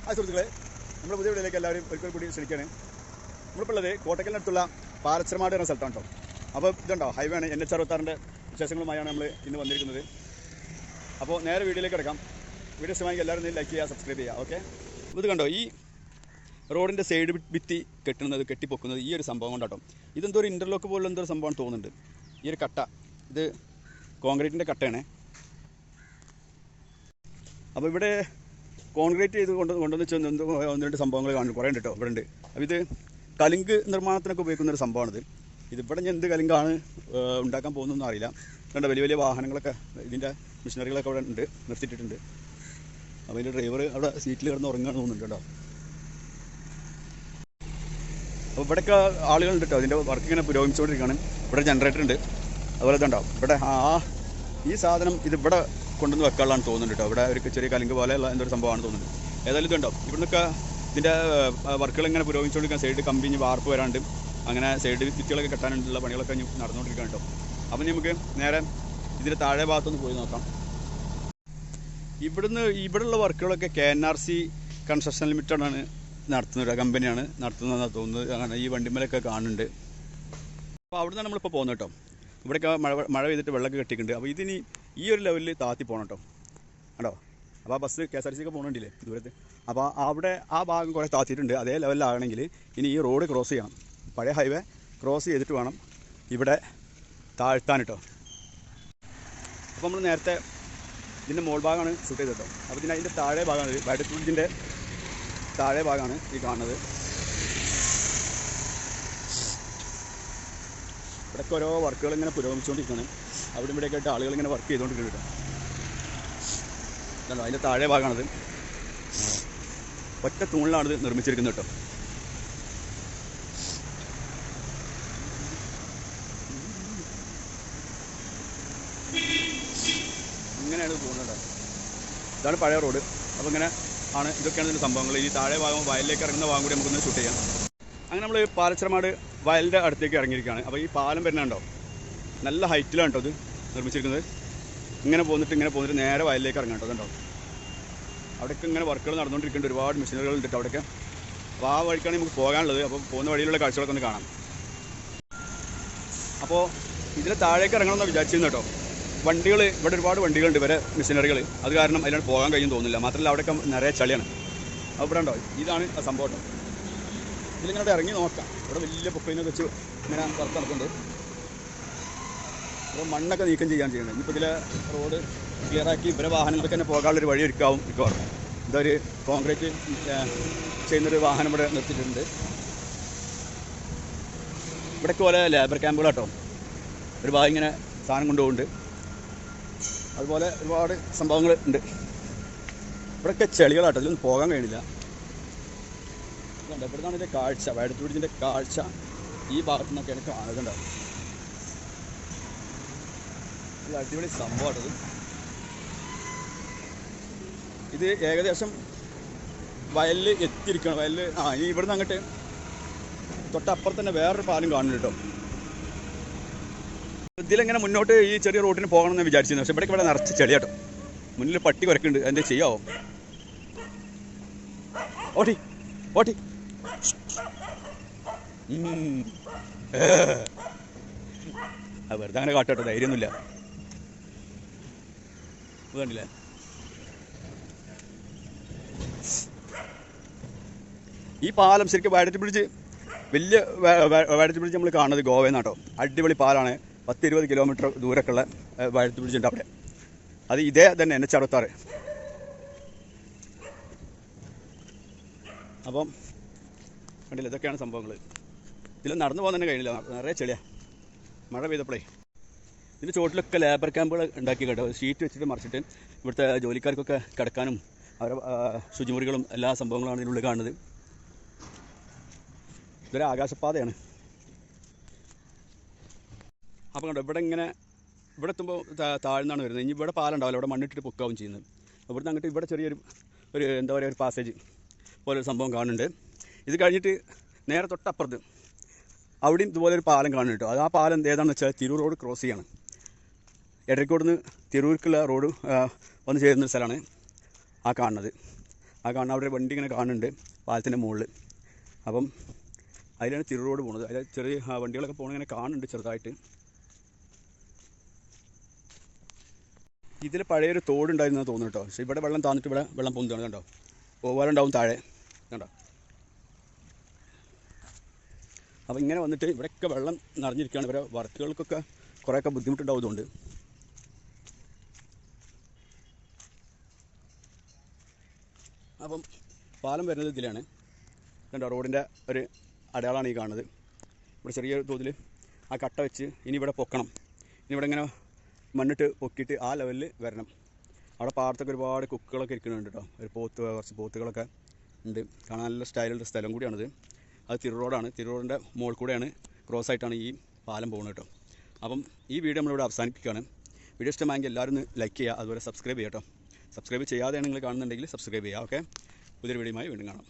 ആ സുഹൃത്തുക്കളെ, നമ്മുടെ പുതിയ വീട്ടിലേക്ക് എല്ലാവരും ഒരിക്കൽ കൂടി ക്ഷണിക്കുകയാണ്. നമ്മളിപ്പോൾ ഉള്ളത് കോട്ടക്കലിനടുത്തുള്ള പാലച്ചരമാട് എന്ന സ്ഥലത്താണ് കേട്ടോ. അപ്പോൾ ഇതുണ്ടോ, ഹൈവേ ആണ്. NH 66 വിശേഷങ്ങളുമായാണ് നമ്മൾ ഇന്ന് വന്നിരിക്കുന്നത്. അപ്പോൾ നേരെ വീഡിയോയിലേക്ക് കിടക്കാം. വീഡിയോ ഇഷ്ടമായി എല്ലാവരും ലൈക്ക് ചെയ്യുക, സബ്സ്ക്രൈബ് ചെയ്യുക. ഓക്കെ, ഇത് കണ്ടോ, ഈ റോഡിൻ്റെ സൈഡ് ഭിത്തി കെട്ടിപ്പൊക്കുന്നത് ഈ ഒരു സംഭവം കൊണ്ടാട്ടോ. ഇതെന്തോ ഒരു ഇൻ്റർലോക്ക് പോലുള്ള എന്തോ ഒരു സംഭവം തോന്നുന്നുണ്ട്. ഈ ഒരു കട്ട, ഇത് കോൺക്രീറ്റിൻ്റെ കട്ടയാണ്. അപ്പോൾ ഇവിടെ കോൺക്രീറ്റ് ചെയ്ത് കൊണ്ടുവന്ന് എന്തോ ഒന്ന് രണ്ട് സംഭവങ്ങൾ കാണുന്നു, കുറേ ഉണ്ട് കേട്ടോ ഇവിടെ ഉണ്ട്. അപ്പോൾ ഇത് കലിങ്ക് നിർമ്മാണത്തിനൊക്കെ ഉപയോഗിക്കുന്നൊരു സംഭവമാണിത്. ഇതിവിടെ ഞാൻ എന്ത് കലിങ്കാണ് ഉണ്ടാക്കാൻ പോകുന്നതെന്ന് അറിയില്ല. കണ്ടോ, വലിയ വലിയ വാഹനങ്ങളൊക്കെ ഇതിൻ്റെ മെഷീനറികളൊക്കെ അവിടെ ഉണ്ട്, നിർത്തിയിട്ടുണ്ട്. അപ്പോൾ ഇതിൻ്റെ ഡ്രൈവർ അവിടെ സീറ്റിൽ കിടന്ന് ഉറങ്ങുകയാണെന്ന് തോന്നുന്നുണ്ട് കേട്ടോ. അപ്പോൾ ഇവിടെയൊക്കെ ആളുകളുണ്ട് കേട്ടോ. അതിൻ്റെ വർക്ക് ഇങ്ങനെ പുരോഗമിച്ചുകൊണ്ടിരിക്കുകയാണ്. ഇവിടെ ജനറേറ്റർ ഉണ്ട്. അതുപോലെ ഇതുണ്ടാവും ഇവിടെ ഈ സാധനം ഇതിവിടെ കൊണ്ടുവന്ന് വെക്കാനുള്ളതാണ് തോന്നുന്നുണ്ട് കേട്ടോ. ഇവിടെ ഒരു ചെറിയ കലിങ്ക് പോലെയുള്ള എന്തൊരു സംഭവമാണ് തോന്നുന്നത്. ഏതായാലും ഇതുണ്ടോ, ഇവിടുന്നൊക്കെ ഇതിൻ്റെ വർക്കുകൾ ഇങ്ങനെ പുരോഗമിച്ചുകൊണ്ടിരിക്കാൻ. സൈഡ് കമ്പിഞ്ഞ് വാർപ്പ് വരാണ്ട് അങ്ങനെ സൈഡ് ഭിത്തികളൊക്കെ കെട്ടാനുള്ള പണികളൊക്കെ നടന്നുകൊണ്ടിരിക്കുകയാണ് കേട്ടോ. അപ്പം നമുക്ക് നേരെ ഇതിൻ്റെ താഴെ ഭാഗത്തൊന്ന് പോയി നോക്കാം. ഇവിടെയുള്ള വർക്കുകളൊക്കെ KNRC കൺസ്ട്രക്ഷൻ ലിമിറ്റഡാണ് നടത്തുന്നത്, കമ്പനിയാണ് നടത്തുന്നതെന്നാണ് തോന്നുന്നത്. അങ്ങനെ ഈ വണ്ടിമേലൊക്കെ കാണുന്നുണ്ട്. അപ്പോൾ അവിടെ നിന്നാണ് നമ്മളിപ്പോൾ പോകുന്നത് കേട്ടോ. ഇവിടെയൊക്കെ മഴ പെയ്തിട്ട് വെള്ളമൊക്കെ കെട്ടിയിട്ടുണ്ട്. അപ്പോൾ ഇതിനി ഈ ഒരു ലെവലിൽ താത്തി പോകണം കേട്ടോ. കണ്ടോ, അപ്പോൾ ആ ബസ് KSRTC ഒക്കെ പോകുന്നുണ്ടല്ലേ ദൂരത്ത്. അപ്പോൾ അവിടെ ആ ഭാഗം കുറേ താത്തിയിട്ടുണ്ട്. അതേ ലെവലിലാകണമെങ്കിൽ ഇനി ഈ റോഡ് ക്രോസ് ചെയ്യണം. പഴയ ഹൈവേ ക്രോസ് ചെയ്തിട്ട് വേണം ഇവിടെ താഴ്ത്താൻ കേട്ടോ. അപ്പോൾ നമ്മൾ നേരത്തെ ഇതിൻ്റെ മോൾ ഭാഗമാണ് ഷൂട്ട് ചെയ്തത് കേട്ടോ. അപ്പോൾ ഇതിന് അതിൻ്റെ താഴെ ഭാഗമാണ്, വയഡക്ട് ബ്രിഡ്ജിൻ്റെ താഴെ ഭാഗമാണ് ഈ കാണുന്നത്. ഇവിടെയൊക്കെ ഓരോ വർക്കുകൾ ഇങ്ങനെ പുരോഗമിച്ചുകൊണ്ടിരിക്കുകയാണ്. അവിടെ ഇവിടെയൊക്കെ ആയിട്ട് ആളുകൾ ഇങ്ങനെ വർക്ക് ചെയ്തുകൊണ്ടിരിക്കുന്നു കേട്ടോ. അതിൻ്റെ താഴെ ഭാഗമാണത്. ഒറ്റ തൂണിലാണിത് നിർമ്മിച്ചിരിക്കുന്നത് കേട്ടോ. ഇങ്ങനെയാണ് ഇത് പോകുന്നത്. ഇതാണ് പഴയ റോഡ്. അപ്പോൾ ഇങ്ങനെ ആണ്, ഇതൊക്കെയാണ് ഇതിൻ്റെ സംഭവങ്ങൾ. ഈ താഴെ ഭാഗം വയലിലേക്ക് ഇറങ്ങുന്ന ഭാഗം കൂടി നമുക്കൊന്ന് ഷൂട്ട് ചെയ്യാം. അങ്ങനെ നമ്മൾ പാലച്ചരമാട് വയലിൻ്റെ അടുത്തേക്ക് ഇറങ്ങിയിരിക്കുകയാണ്. അപ്പോൾ ഈ പാലം വരുന്നുണ്ടോ, നല്ല ഹൈറ്റിലാണ് കേട്ടോ ഇത് നിർമ്മിച്ചിരിക്കുന്നത്. ഇങ്ങനെ പോന്നിട്ട് നേരെ വയലിലേക്ക് ഇറങ്ങാം കേട്ടോ. അതുണ്ടോ, അവിടെയൊക്കെ ഇങ്ങനെ വർക്കുകൾ നടന്നുകൊണ്ടിരിക്കുന്നുണ്ട്. ഒരുപാട് മെഷീനറികൾ ഉണ്ട് അവിടെയൊക്കെ. അപ്പോൾ ആ വഴിക്കാണ് നമുക്ക് പോകാനുള്ളത്. അപ്പോൾ പോകുന്ന വഴിയിലുള്ള കാഴ്ചകളൊക്കെ ഒന്ന് കാണാം. അപ്പോൾ ഇതിൽ താഴേക്ക് ഇറങ്ങണമെന്ന് വിചാരിച്ചിരുന്നു കേട്ടോ. വണ്ടികൾ ഇവിടെ ഒരുപാട് വണ്ടികളുണ്ട്, വരെ മെഷീനറികൾ. അത് കാരണം അതിലാണ് പോകാൻ കഴിയും തോന്നുന്നില്ല. മാത്രമല്ല അവിടെയൊക്കെ നിറയെ ചളിയാണ്. അപ്പോൾ ഇവിടെ ഉണ്ടോ, ഇതാണ് ആ സംഭവം കേട്ടോ. ഇതിലിങ്ങനെ ഇറങ്ങി നോക്കാം. ഇവിടെ വലിയ പൊക്കലിനെ വെച്ച് ഇങ്ങനെ വർക്ക് നടക്കുന്നുണ്ട്. അപ്പോൾ മണ്ണൊക്കെ നീക്കം ചെയ്യുന്നത്. ഇനിയിപ്പോൾ ഇതിലെ റോഡ് ക്ലിയറാക്കി ഇവരെ വാഹനങ്ങൾക്ക് തന്നെ പോകാനുള്ളൊരു വഴി ഒരുക്കാവും മിക്കവാറും. ഇതൊരു കോൺക്രീറ്റ് ചെയ്യുന്നൊരു വാഹനം ഇവിടെ നിർത്തിയിട്ടുണ്ട്. ഇവിടേക്ക് പോലെ ലേബർ ക്യാമ്പുകൾ കേട്ടോ. ഒരു ഭാഗം ഇങ്ങനെ സാധനം കൊണ്ടുപോകുന്നുണ്ട്. അതുപോലെ ഒരുപാട് സംഭവങ്ങൾ ഉണ്ട്. ഇവിടെയൊക്കെ ചെളികളാട്ടോ, ഇതിലൊന്നും പോകാൻ കഴിയുന്നില്ല. ഇവിടുന്നാണ് ഇതിൻ്റെ കാഴ്ച, വയഡക്ട് ബ്രിഡ്ജിൻ്റെ കാഴ്ച ഈ ഭാഗത്തു നിന്നൊക്കെയാണ് കാണുന്നുണ്ട്. ഇത് അടിപൊളി സംഭവമാട്ടത്. ഇത് ഏകദേശം വയലിൽ എത്തിയിരിക്കണം. വയലിൽ ഇനി ഇവിടുന്ന് അങ്ങോട്ട് തൊട്ടപ്പുറത്ത് തന്നെ വേറൊരു പാലം കാണുന്നുണ്ട് കേട്ടോ. ഇതിലെങ്ങനെ മുന്നോട്ട് ഈ ചെറിയ റോഡിന് പോകണമെന്ന് വിചാരിച്ചിരുന്നു. പക്ഷേ ഇവിടെ നിറച്ച് ചെളിയാട്ടോ. മുന്നിൽ പട്ടി കുരക്കുന്നുണ്ട്, അതിൻ്റെ ചെയ്യാവോ. ഓട്ടി ഓട്ടി വെറുതെ അങ്ങനെ കാട്ടോ, ധൈര്യമൊന്നുമില്ല. കണ്ടില്ലേ, ഈ പാലം ശരിക്കും വയഡക്ട് ബ്രിഡ്ജ്, വലിയ വയഡക്ട് ബ്രിഡ്ജ് നമ്മൾ കാണുന്നത് ഗോവയിൽ നിന്നാട്ടോ. അടിപൊളി പാലാണ്. 10-20 കിലോമീറ്റർ ദൂരമൊക്കെയുള്ള വയഡക്ട് ബ്രിഡ്ജ് ഉണ്ട് അവിടെ. അത് ഇതേ തന്നെ NH 66. അപ്പം കണ്ടില്ല, ഇതൊക്കെയാണ് സംഭവങ്ങൾ. ഇതിൽ നടന്നു പോകാൻ തന്നെ കഴിയില്ല, നിറയെ ചെളിയാണ് മഴ പെയ്തപ്പോഴേ. ഇതിൻ്റെ ചുവട്ടിലൊക്കെ ലേബർ ക്യാമ്പുകൾ ഉണ്ടാക്കി കേട്ടോ. ഷീറ്റ് വെച്ചിട്ട് മറിച്ചിട്ട് ഇവിടുത്തെ ജോലിക്കാർക്കൊക്കെ കിടക്കാനും അവരുടെ ശുചിമുറികളും എല്ലാ സംഭവങ്ങളാണ് ഇതിനുള്ളിൽ കാണുന്നത്. ഇതൊരു ആകാശപാതയാണ്. അപ്പോൾ കണ്ടോ, ഇവിടെ എത്തുമ്പോൾ താഴ്ന്നാണ് വരുന്നത്. ഇനി ഇവിടെ പാലം ഉണ്ടാവില്ല, ഇവിടെ മണ്ണിട്ടിട്ട് പൊക്കാവും ചെയ്യുന്നത്. ഇവിടുന്ന് അങ്ങോട്ട് ഇവിടെ ചെറിയൊരു എന്താ പറയുക, ഒരു പാസേജ് പോലൊരു സംഭവം കാണുന്നുണ്ട്. ഇത് കഴിഞ്ഞിട്ട് നേരെ തൊട്ടപ്പുറത്ത് അവിടെയും ഇതുപോലൊരു പാലം കാണുന്നുണ്ട്. അത് ആ പാലം ഏതാണെന്ന് വെച്ചാൽ തിരൂർ റോഡ് ക്രോസ് ചെയ്യാണ്. എടരിക്കോട് നിന്ന് തിരൂർക്കുള്ള റോഡ് വന്ന് ചേരുന്നൊരു സ്ഥലമാണ് ആ കാണുന്നത്. ആ കാണുന്ന അവിടെ വണ്ടി ഇങ്ങനെ കാണുന്നുണ്ട് പാലത്തിൻ്റെ മുകളിൽ. അപ്പം അതിലാണ് തിരു റോഡ് പോകുന്നത്. അതിൽ ചെറിയ വണ്ടികളൊക്കെ പോകുന്നത് ഇങ്ങനെ കാണുന്നുണ്ട് ചെറുതായിട്ട്. ഇതിൽ പഴയൊരു തോടുണ്ടായിരുന്നു തോന്നുന്നു കേട്ടോ. പക്ഷേ ഇവിടെ വെള്ളം താന്നിട്ട് ഇവിടെ വെള്ളം പൊന്തുകയാണ് കണ്ടോ. ഓവാലുണ്ടാവും താഴെ കണ്ടോ. അപ്പോൾ ഇങ്ങനെ വന്നിട്ട് ഇവിടെയൊക്കെ വെള്ളം നിറഞ്ഞിരിക്കുകയാണ്. ഇവരെ വർക്കുകൾക്കൊക്കെ കുറേയൊക്കെ ബുദ്ധിമുട്ടുണ്ടാവും. ഇതുകൊണ്ട് അപ്പം പാലം വരുന്നത് ഇതിലാണ് കണ്ടോ. റോഡിൻ്റെ ഒരു അടയാളമാണ് ഈ കാണുന്നത്. ഇവിടെ ചെറിയ തോതിൽ ആ കട്ട വെച്ച് ഇനി ഇവിടെ പൊക്കണം. ഇനി ഇവിടെ ഇങ്ങനെ മണ്ണിട്ട് പൊക്കിയിട്ട് ആ ലെവലിൽ വരണം. അവിടെ പാടത്തൊക്കെ ഒരുപാട് കുക്കുകളൊക്കെ ഇരിക്കുന്നുണ്ട് കേട്ടോ. ഒരു കുറച്ച് പോത്തുകളൊക്കെ ഉണ്ട്. കാണാൻ നല്ല സ്റ്റൈലുള്ള സ്ഥലം കൂടിയാണിത്. അത് തിരു റോഡാണ്. തിരു റോഡിൻ്റെ മുകളിൽ കൂടെയാണ് ക്രോസ് ആയിട്ടാണ് ഈ പാലം പോകുന്നത് കേട്ടോ. അപ്പം ഈ വീഡിയോ നമ്മളിവിടെ അവസാനിപ്പിക്കുകയാണ്. വീഡിയോ ഇഷ്ടമായെങ്കിൽ എല്ലാവരും ഒന്ന് ലൈക്ക് ചെയ്യുക, അതുപോലെ സബ്സ്ക്രൈബ് ചെയ്യുക കേട്ടോ. സബ്സ്ക്രൈബ് ചെയ്യാതെയാണ് നിങ്ങൾ കാണുന്നുണ്ടെങ്കിൽ സബ്സ്ക്രൈബ് ചെയ്യുക. ഓക്കെ, പുതിയൊരു വീഡിയോയുമായി വീണ്ടും കാണാം.